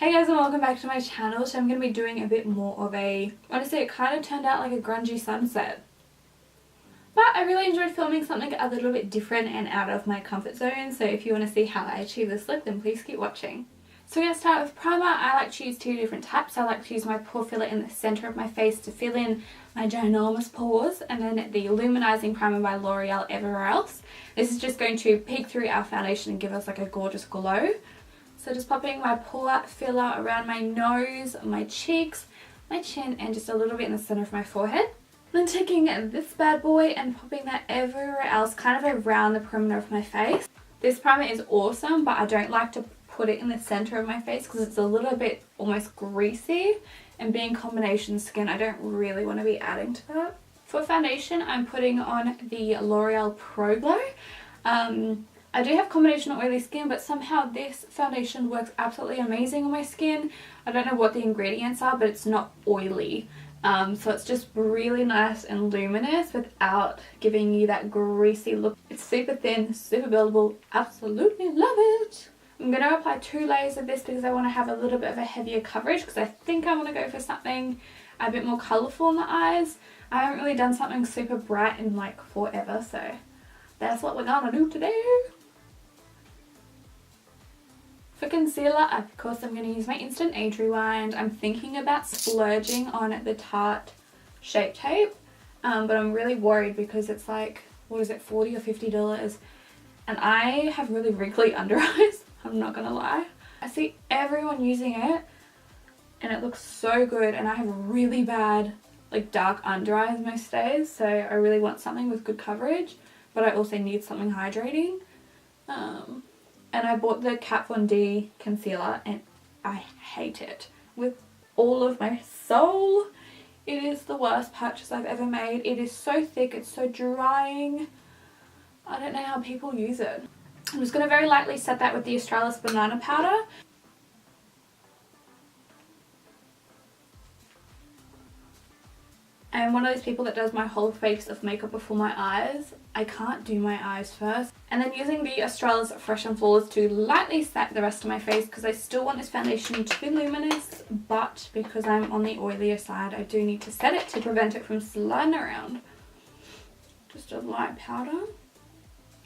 Hey guys, and welcome back to my channel. So I'm going to be doing a bit more of a, honestly it kind of turned out like a grungy sunset. But I really enjoyed filming something a little bit different and out of my comfort zone. So if you want to see how I achieve this look, then please keep watching. So we're going to start with primer. I like to use two different types. I like to use my pore filler in the centre of my face to fill in my ginormous pores. And then the Illuminating primer by Loreal everywhere else. This is just going to peek through our foundation and give us like a gorgeous glow. So just popping my pore filler around my nose, my cheeks, my chin, and just a little bit in the centre of my forehead. Then taking this bad boy and popping that everywhere else, kind of around the perimeter of my face. This primer is awesome, but I don't like to put it in the centre of my face because it's a little bit almost greasy. And being combination skin, I don't really want to be adding to that. For foundation, I'm putting on the L'Oreal Pro Glow. I do have combination oily skin, but somehow this foundation works absolutely amazing on my skin. I don't know what the ingredients are, but it's not oily. So it's just really nice and luminous without giving you that greasy look. It's super thin, super buildable, absolutely love it. I'm going to apply 2 layers of this because I want to have a little bit of a heavier coverage because I think I want to go for something a bit more colourful in the eyes. I haven't really done something super bright in like forever, so that's what we're going to do today. For concealer, of course, I'm going to use my Instant Age Rewind. I'm thinking about splurging on the Tarte Shape Tape, but I'm really worried because it's like, what is it, $40 or $50? And I have really wrinkly under eyes, I'm not going to lie. I see everyone using it and it looks so good, and I have really bad like dark under eyes most days, so I really want something with good coverage, but I also need something hydrating. And I bought the Kat Von D concealer and I hate it with all of my soul. It is the worst purchase I've ever made. It is so thick, it's so drying. I don't know how people use it. I'm just going to very lightly set that with the Australis banana powder. I'm one of those people that does my whole face of makeup before my eyes. I can't do my eyes first. And then using the Australis Fresh and Flawless to lightly set the rest of my face because I still want this foundation to be luminous, but because I'm on the oilier side, I do need to set it to prevent it from sliding around. Just a light powder.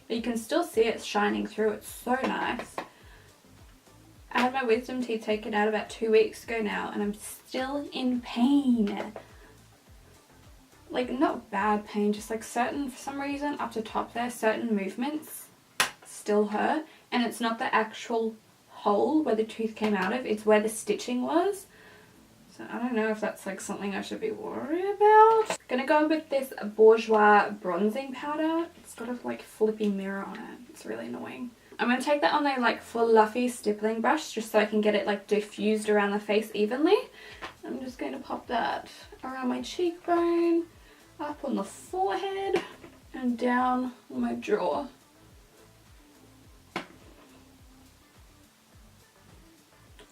But you can still see it shining through. It's so nice. I had my wisdom teeth taken out about 2 weeks ago now and I'm still in pain. Like, not bad pain, just like certain, for some reason up the top there, certain movements still hurt. And it's not the actual hole where the tooth came out of, it's where the stitching was. So I don't know if that's like something I should be worried about. Gonna go with this Bourjois bronzing powder. It's got a like flippy mirror on it, it's really annoying. I'm going to take that on a like fluffy stippling brush just so I can get it like diffused around the face evenly. I'm just going to pop that around my cheekbone, up on the forehead, and down on my jaw.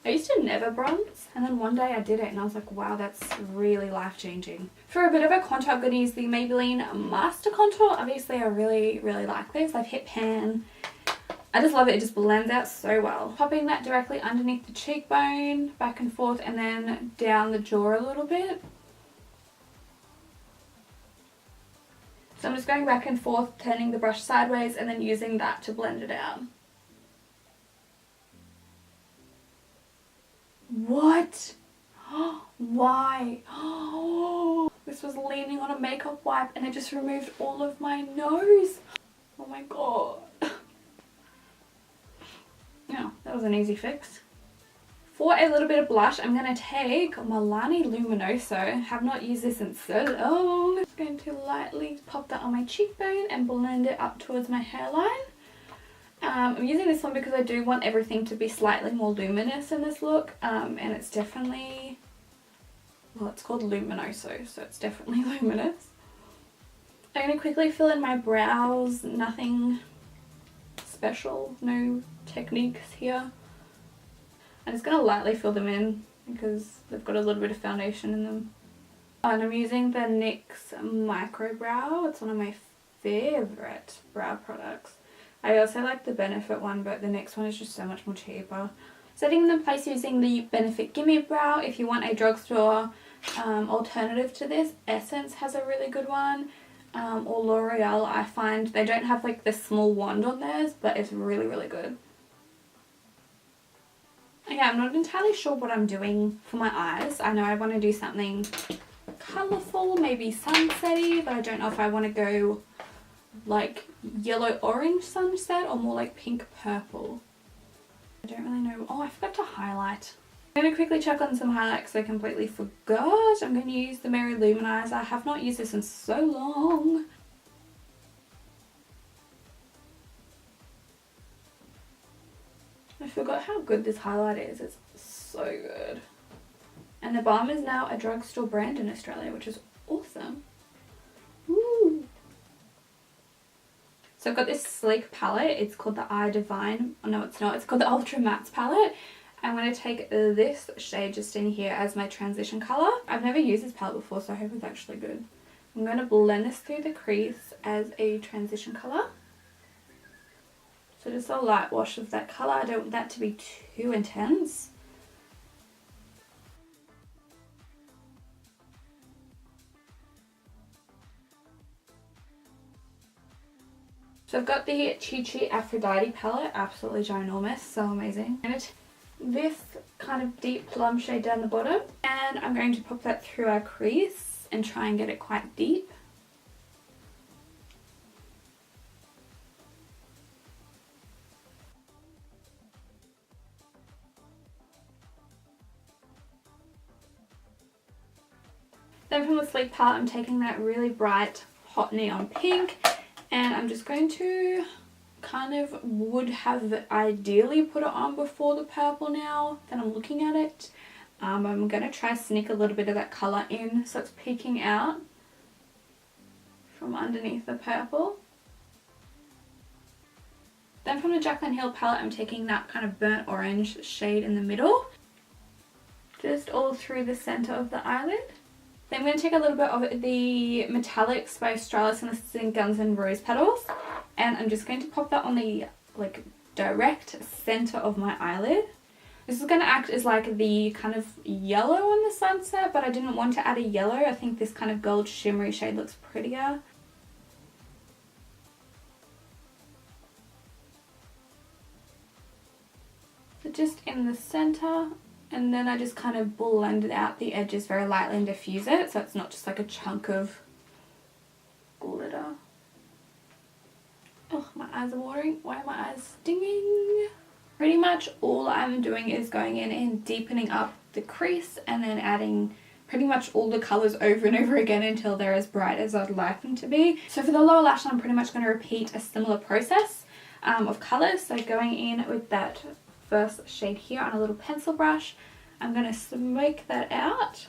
I used to never bronze, and then one day I did it and I was like, wow, that's really life-changing. For a bit of a contour, I'm going to use the Maybelline Master Contour. Obviously I really like this. I've hit pan. I just love it, it just blends out so well. Popping that directly underneath the cheekbone, back and forth, and then down the jaw a little bit. So I'm just going back and forth, turning the brush sideways, and then using that to blend it out. What? Why? This was leaning on a makeup wipe and it just removed all of my nose. Oh my god. Yeah, that was an easy fix. For a little bit of blush, I'm going to take Milani Luminoso. Have not used this in so long. I'm going to lightly pop that on my cheekbone and blend it up towards my hairline. I'm using this one because I do want everything to be slightly more luminous in this look. And it's definitely, well, it's called Luminoso, so it's definitely luminous. I'm going to quickly fill in my brows. Nothing special, no techniques here. I'm just going to lightly fill them in because they've got a little bit of foundation in them. And I'm using the NYX Micro Brow. It's one of my favourite brow products. I also like the Benefit one, but the NYX one is just so much more cheaper. Setting them in place using the Benefit Gimme Brow. If you want a drugstore alternative to this, Essence has a really good one. Or Loreal, I find they don't have like the small wand on theirs, but it's really, really good. Okay, I'm not entirely sure what I'm doing for my eyes. I know I want to do something colourful, maybe sunsetty, but I don't know if I want to go like yellow orange sunset or more like pink purple. I don't really know. Oh, I forgot to highlight. I'm going to quickly check on some highlights I completely forgot. I'm going to use the Mary Lou Manizer. I have not used this in so long. I forgot how good this highlight is. It's so good. And the Balm is now a drugstore brand in Australia, which is awesome. Woo! So I've got this sleek palette. It's called the Eye Divine. Oh, no, it's not. It's called the Ultra Mattes palette. I'm going to take this shade just in here as my transition colour. I've never used this palette before, so I hope it's actually good. I'm going to blend this through the crease as a transition colour. So just a light wash of that colour. I don't want that to be too intense. So I've got the Chi Chi Aphrodite palette, absolutely ginormous, so amazing. And this kind of deep plum shade down the bottom, and I'm going to pop that through our crease and try and get it quite deep. Then from the sleek palette, I'm taking that really bright hot neon pink, and I'm just going to kind of would have ideally put it on before the purple now that I'm looking at it. I'm going to try sneak a little bit of that colour in so it's peeking out from underneath the purple. Then from the Jaclyn Hill palette, I'm taking that kind of burnt orange shade in the middle, just all through the centre of the eyelid. Then I'm going to take a little bit of the Metallix by Australis, and this is in Guns and Rose Petals, and I'm just going to pop that on the like direct centre of my eyelid. This is going to act as like the kind of yellow on the sunset, but I didn't want to add a yellow. I think this kind of gold shimmery shade looks prettier. So just in the centre. And then I just kind of blended out the edges very lightly and diffuse it, so it's not just like a chunk of glitter. Oh, my eyes are watering. Why are my eyes stinging? Pretty much all I'm doing is going in and deepening up the crease and then adding pretty much all the colours over and over again until they're as bright as I'd like them to be. So for the lower lash line, I'm pretty much going to repeat a similar process of colours. So going in with that first shade here on a little pencil brush, I'm going to smoke that out.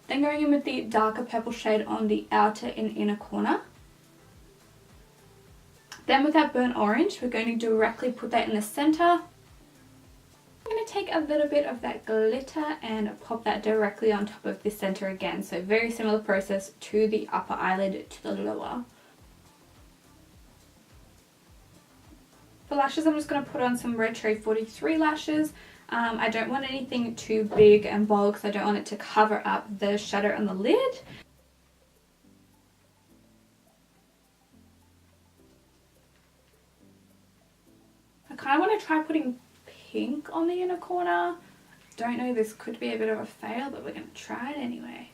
Then going in with the darker purple shade on the outer and inner corner. Then with that burnt orange, we're going to directly put that in the centre. I'm going to take a little bit of that glitter and pop that directly on top of the centre again. So very similar process to the upper eyelid to the lower. For lashes, I'm just going to put on some Red Cherry 43 lashes. I don't want anything too big and bold because I don't want it to cover up the shadow on the lid. I kind of want to try putting pink on the inner corner. Don't know, this could be a bit of a fail, but we're going to try it anyway.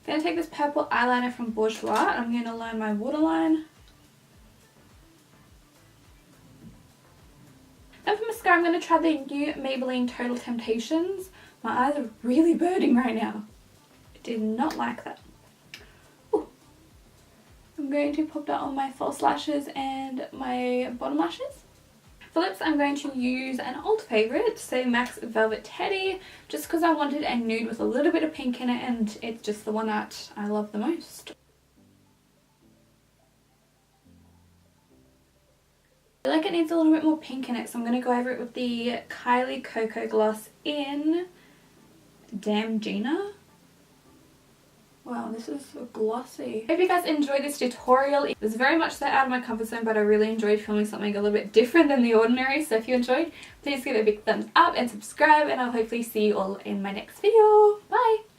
I'm going to take this purple eyeliner from Bourjois and I'm going to line my waterline. Then for mascara, I'm going to try the new Maybelline Total Temptations. My eyes are really burning right now. I did not like that. Ooh. I'm going to pop that on my false lashes and my bottom lashes. For lips, I'm going to use an old favourite, say MAC's Velvet Teddy, just because I wanted a nude with a little bit of pink in it, and it's just the one that I love the most. I feel like it needs a little bit more pink in it, so I'm going to go over it with the Kylie Koko gloss in Damngina. Wow, this is so glossy. I hope you guys enjoyed this tutorial. It was very much so out of my comfort zone, but I really enjoyed filming something a little bit different than the ordinary. So if you enjoyed, please give it a big thumbs up and subscribe, and I'll hopefully see you all in my next video. Bye!